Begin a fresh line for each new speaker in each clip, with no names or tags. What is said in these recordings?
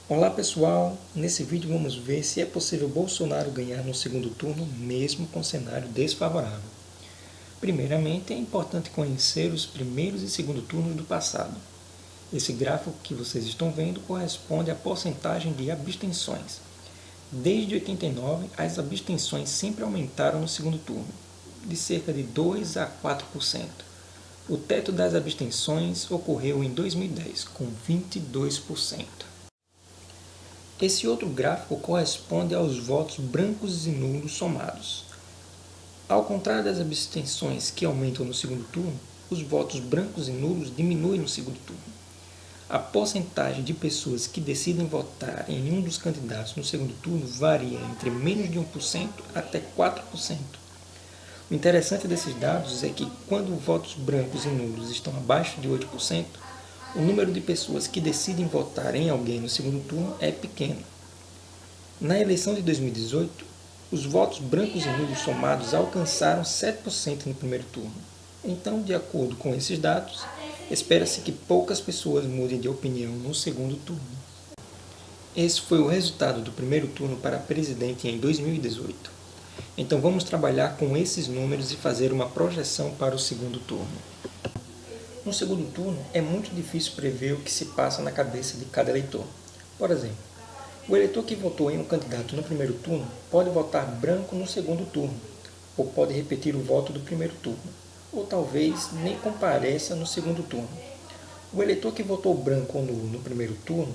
Olá pessoal, nesse vídeo vamos ver se é possível Bolsonaro ganhar no segundo turno mesmo com cenário desfavorável. Primeiramente, é importante conhecer os primeiros e segundo turnos do passado. Esse gráfico que vocês estão vendo corresponde à porcentagem de abstenções. Desde 89, as abstenções sempre aumentaram no segundo turno, de cerca de 2 a 4%. O teto das abstenções ocorreu em 2010, com 22%. Esse outro gráfico corresponde aos votos brancos e nulos somados. Ao contrário das abstenções que aumentam no segundo turno, os votos brancos e nulos diminuem no segundo turno. A porcentagem de pessoas que decidem votar em um dos candidatos no segundo turno varia entre menos de 1% até 4%. O interessante desses dados é que quando votos brancos e nulos estão abaixo de 8%, o número de pessoas que decidem votar em alguém no segundo turno é pequeno. Na eleição de 2018, os votos brancos e nulos somados alcançaram 7% no primeiro turno. Então, de acordo com esses dados, espera-se que poucas pessoas mudem de opinião no segundo turno. Esse foi o resultado do primeiro turno para presidente em 2018. Então vamos trabalhar com esses números e fazer uma projeção para o segundo turno. No segundo turno, é muito difícil prever o que se passa na cabeça de cada eleitor. Por exemplo, o eleitor que votou em um candidato no primeiro turno pode votar branco no segundo turno, ou pode repetir o voto do primeiro turno, ou talvez nem compareça no segundo turno. O eleitor que votou branco ou nulo no primeiro turno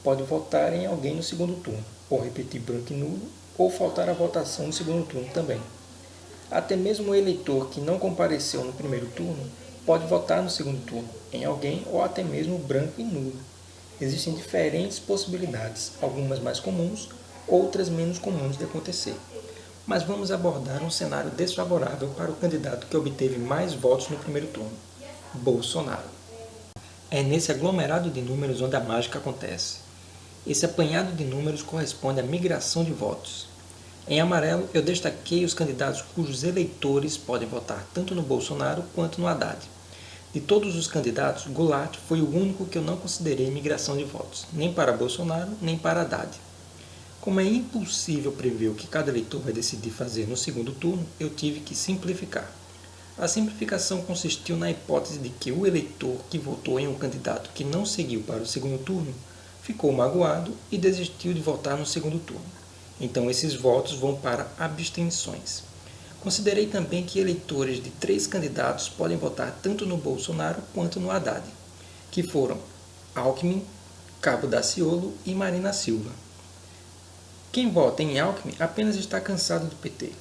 pode votar em alguém no segundo turno, ou repetir branco e nulo, ou faltar à votação no segundo turno também. Até mesmo o eleitor que não compareceu no primeiro turno pode votar no segundo turno, em alguém ou até mesmo branco e nulo. Existem diferentes possibilidades, algumas mais comuns, outras menos comuns de acontecer. Mas vamos abordar um cenário desfavorável para o candidato que obteve mais votos no primeiro turno, Bolsonaro. É nesse aglomerado de números onde a mágica acontece. Esse apanhado de números corresponde à migração de votos. Em amarelo, eu destaquei os candidatos cujos eleitores podem votar tanto no Bolsonaro quanto no Haddad. De todos os candidatos, Goulart foi o único que eu não considerei migração de votos, nem para Bolsonaro, nem para Haddad. Como é impossível prever o que cada eleitor vai decidir fazer no segundo turno, eu tive que simplificar. A simplificação consistiu na hipótese de que o eleitor que votou em um candidato que não seguiu para o segundo turno ficou magoado e desistiu de votar no segundo turno. Então esses votos vão para abstenções. Considerei também que eleitores de 3 candidatos podem votar tanto no Bolsonaro quanto no Haddad, que foram Alckmin, Cabo Daciolo e Marina Silva. Quem vota em Alckmin apenas está cansado do PT.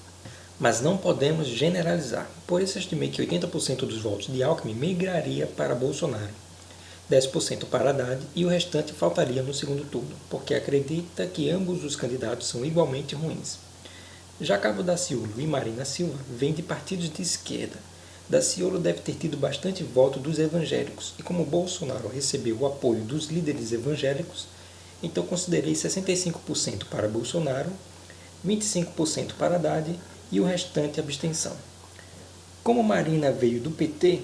Mas não podemos generalizar, por isso estimei que 80% dos votos de Alckmin migraria para Bolsonaro, 10% para Haddad e o restante faltaria no segundo turno, porque acredita que ambos os candidatos são igualmente ruins. Já Cabo Daciolo e Marina Silva vêm de partidos de esquerda. Daciolo deve ter tido bastante voto dos evangélicos, e como Bolsonaro recebeu o apoio dos líderes evangélicos, então considerei 65% para Bolsonaro, 25% para Haddad e o restante abstenção. Como Marina veio do PT,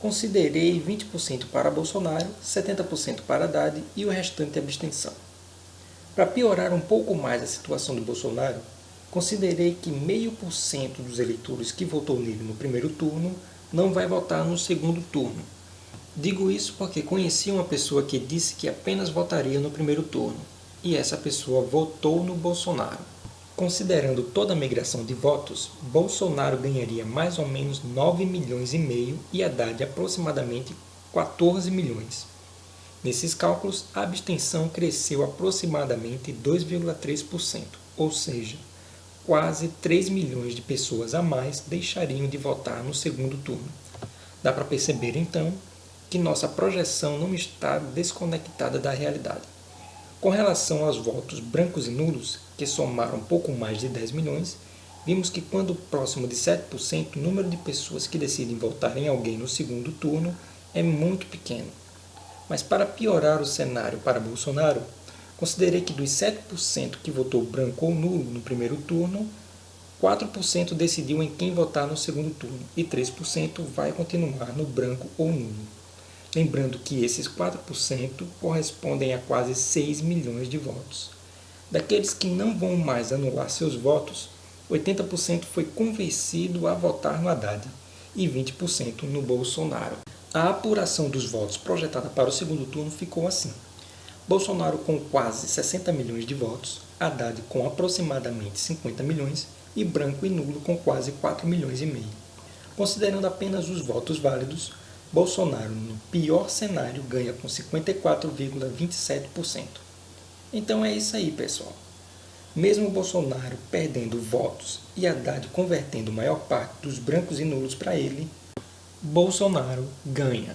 considerei 20% para Bolsonaro, 70% para Haddad e o restante abstenção. Para piorar um pouco mais a situação do Bolsonaro, considerei que 0,5% dos eleitores que votou nele no primeiro turno não vai votar no segundo turno. Digo isso porque conheci uma pessoa que disse que apenas votaria no primeiro turno, e essa pessoa votou no Bolsonaro. Considerando toda a migração de votos, Bolsonaro ganharia mais ou menos 9,5 milhões e Haddad aproximadamente 14 milhões. Nesses cálculos, a abstenção cresceu aproximadamente 2,3%, ou seja, quase 3 milhões de pessoas a mais deixariam de votar no segundo turno. Dá para perceber, então, que nossa projeção não está desconectada da realidade. Com relação aos votos brancos e nulos, que somaram pouco mais de 10 milhões, vimos que quando próximo de 7%, o número de pessoas que decidem votar em alguém no segundo turno é muito pequeno. Mas para piorar o cenário para Bolsonaro, considerei que dos 7% que votou branco ou nulo no primeiro turno, 4% decidiu em quem votar no segundo turno e 3% vai continuar no branco ou nulo. Lembrando que esses 4% correspondem a quase 6 milhões de votos. Daqueles que não vão mais anular seus votos, 80% foi convencido a votar no Haddad e 20% no Bolsonaro. A apuração dos votos projetada para o segundo turno ficou assim: Bolsonaro com quase 60 milhões de votos, Haddad com aproximadamente 50 milhões e branco e nulo com quase 4 milhões e meio. Considerando apenas os votos válidos, Bolsonaro, no pior cenário, ganha com 54,27%. Então é isso aí, pessoal. Mesmo Bolsonaro perdendo votos e Haddad convertendo a maior parte dos brancos e nulos para ele, Bolsonaro ganha.